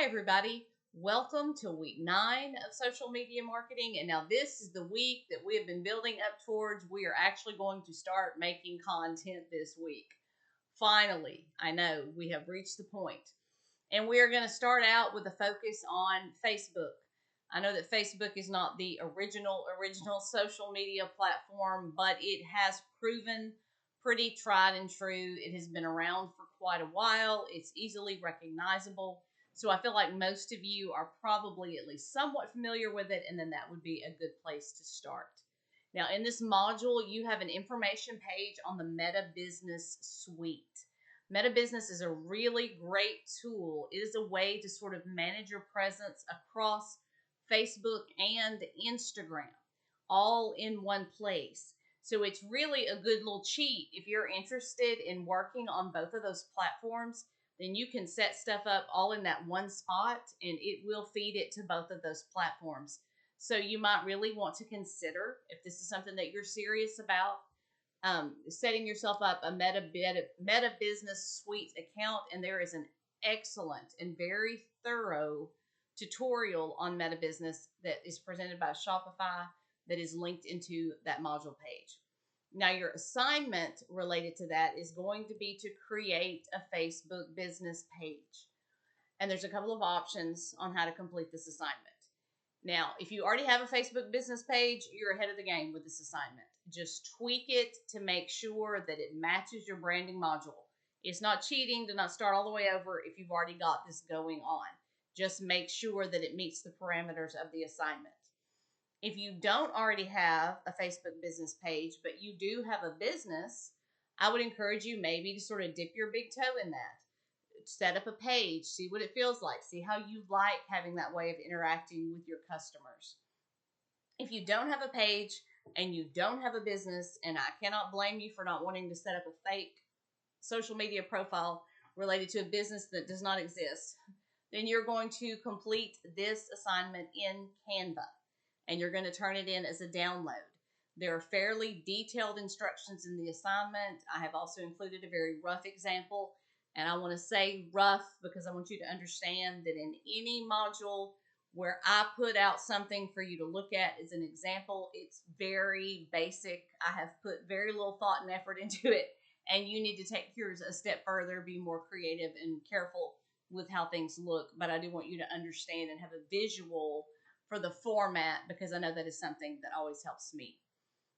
Hi, everybody. Welcome to week 9 of social media marketing. And now, this is the week that we have been building up towards. We are actually going to start making content this week. Finally, I know we have reached the point. And we are going to start out with a focus on Facebook. I know that Facebook is not the original social media platform, but it has proven pretty tried and true. It has been around for quite a while. It's easily recognizable. So I feel like most of you are probably at least somewhat familiar with it, and then that would be a good place to start. Now, in this module, you have an information page on the Meta Business Suite. Meta Business is a really great tool. It is a way to sort of manage your presence across Facebook and Instagram, all in one place. So it's really a good little cheat. If you're interested in working on both of those platforms, then you can set stuff up all in that one spot and it will feed it to both of those platforms. So you might really want to consider, if this is something that you're serious about, setting yourself up a Meta Business Suite account. And there is an excellent and very thorough tutorial on Meta Business that is presented by Shopify that is linked into that module page. Now, your assignment related to that is going to be to create a Facebook business page. And there's a couple of options on how to complete this assignment. Now, if you already have a Facebook business page, you're ahead of the game with this assignment. Just tweak it to make sure that it matches your branding module. It's not cheating to not start all the way over if you've already got this going on. Just make sure that it meets the parameters of the assignment. If you don't already have a Facebook business page, but you do have a business, I would encourage you maybe to sort of dip your big toe in that. Set up a page, see what it feels like, see how you like having that way of interacting with your customers. If you don't have a page and you don't have a business, and I cannot blame you for not wanting to set up a fake social media profile related to a business that does not exist, then you're going to complete this assignment in Canva. And you're going to turn it in as a download. There are fairly detailed instructions in the assignment. I have also included a very rough example. And I want to say rough because I want you to understand that in any module where I put out something for you to look at as an example, it's very basic. I have put very little thought and effort into it. And you need to take yours a step further, be more creative and careful with how things look. But I do want you to understand and have a visual for the format, because I know that is something that always helps me.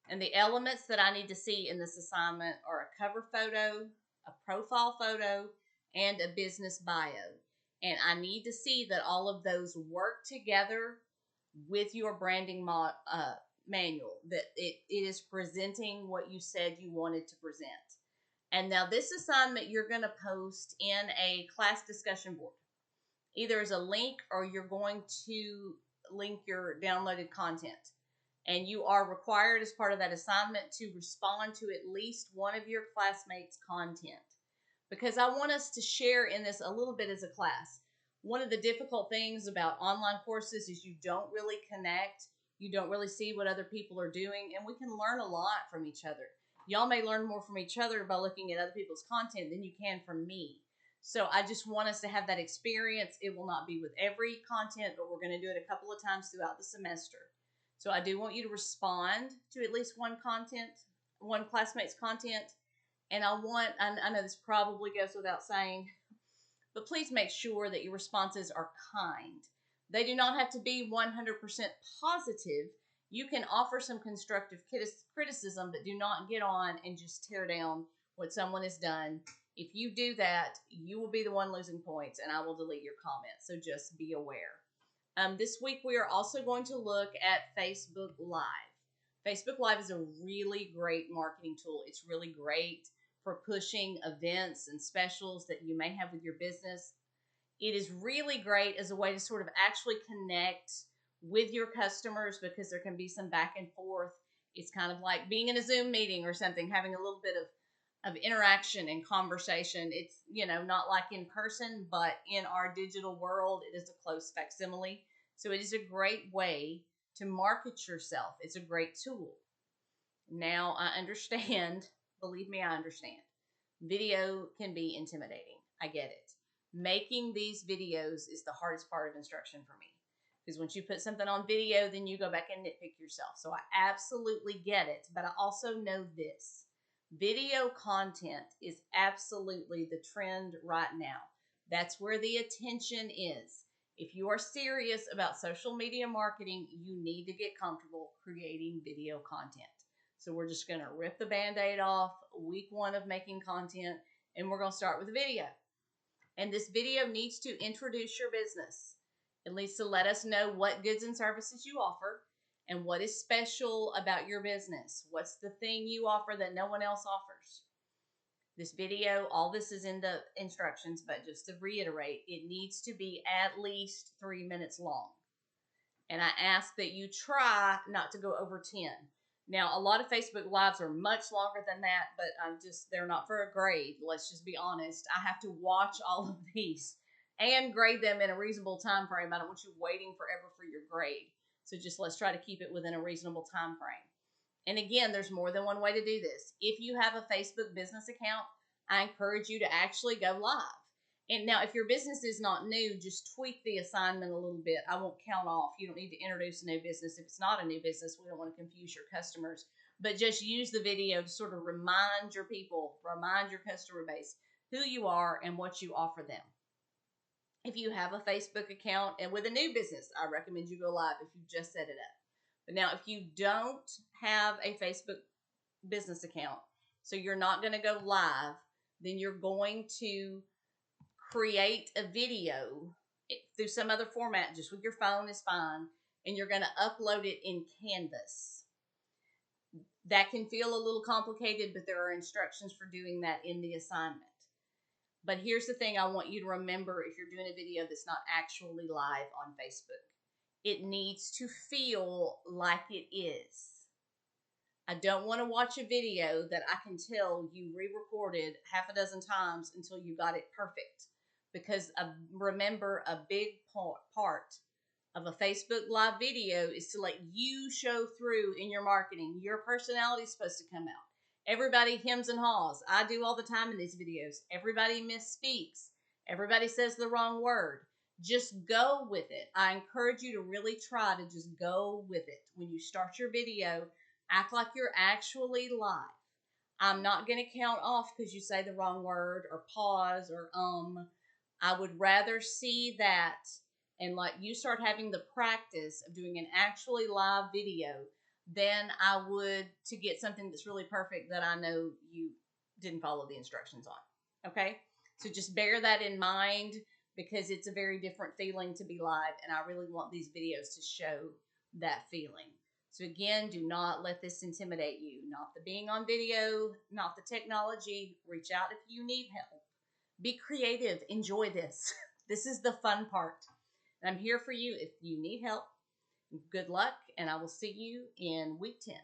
And the elements that I need to see in this assignment are a cover photo, a profile photo, and a business bio. And I need to see that all of those work together with your branding manual, that it is presenting what you said you wanted to present. And now this assignment you're going to post in a class discussion board. Either as a link or you're going to link your downloaded content. And you are required as part of that assignment to respond to at least one of your classmates' content. Because I want us to share in this a little bit as a class. One of the difficult things about online courses is you don't really connect. You don't really see what other people are doing. And we can learn a lot from each other. Y'all may learn more from each other by looking at other people's content than you can from me. So I just want us to have that experience. It will not be with every content, but we're going to do it a couple of times throughout the semester. So I do want you to respond to at least one classmate's content. And I know this probably goes without saying, but please make sure that your responses are kind. They do not have to be 100% positive. You can offer some constructive criticism, but do not get on and just tear down what someone has done. If you do that, you will be the one losing points, and I will delete your comments. So just be aware. This week, we are also going to look at Facebook Live. Facebook Live is a really great marketing tool. It's really great for pushing events and specials that you may have with your business. It is really great as a way to sort of actually connect with your customers because there can be some back and forth. It's kind of like being in a Zoom meeting or something, having a little bit of interaction and conversation. It's, not like in person, but in our digital world, it is a close facsimile. So it is a great way to market yourself. It's a great tool. Now, I understand, believe me, I understand. Video can be intimidating. I get it. Making these videos is the hardest part of instruction for me. Because once you put something on video, then you go back and nitpick yourself. So I absolutely get it. But I also know this. Video content is absolutely the trend right now. That's where the attention is. If you are serious about social media marketing, you need to get comfortable creating video content. So we're just going to rip the Band-Aid off week 1 of making content, and we're going to start with a video. And this video needs to introduce your business. It needs to let us know what goods and services you offer and what is special about your business. What's the thing you offer that no one else offers? This video, all this is in the instructions, but just to reiterate, it needs to be at least 3 minutes long. And I ask that you try not to go over 10. Now, a lot of Facebook Lives are much longer than that, but they're not for a grade. Let's just be honest. I have to watch all of these and grade them in a reasonable time frame. I don't want you waiting forever for your grade. So just let's try to keep it within a reasonable time frame. And again, there's more than one way to do this. If you have a Facebook business account, I encourage you to actually go live. And now, if your business is not new, just tweak the assignment a little bit. I won't count off. You don't need to introduce a new business. If it's not a new business, we don't want to confuse your customers. But just use the video to sort of remind your people, remind your customer base who you are and what you offer them. If you have a Facebook account and with a new business, I recommend you go live if you just set it up. But now, if you don't have a Facebook business account, so you're not going to go live, then you're going to create a video through some other format, just with your phone is fine, and you're going to upload it in Canvas. That can feel a little complicated, but there are instructions for doing that in the assignment. But here's the thing I want you to remember if you're doing a video that's not actually live on Facebook. It needs to feel like it is. I don't want to watch a video that I can tell you re-recorded half a dozen times until you got it perfect. Because remember, a big part of a Facebook Live video is to let you show through in your marketing. Your personality is supposed to come out. Everybody hems and haws. I do all the time in these videos. Everybody misspeaks. Everybody says the wrong word. Just go with it. I encourage you to really try to just go with it. When you start your video, act like you're actually live. I'm not going to count off because you say the wrong word or pause or I would rather see that and like you start having the practice of doing an actually live video than I would to get something that's really perfect that I know you didn't follow the instructions on. Okay? So just bear that in mind because it's a very different feeling to be live, and I really want these videos to show that feeling. So again, do not let this intimidate you. Not the being on video, not the technology. Reach out if you need help. Be creative. Enjoy this. This is the fun part. And I'm here for you if you need help. Good luck, and I will see you in week 10.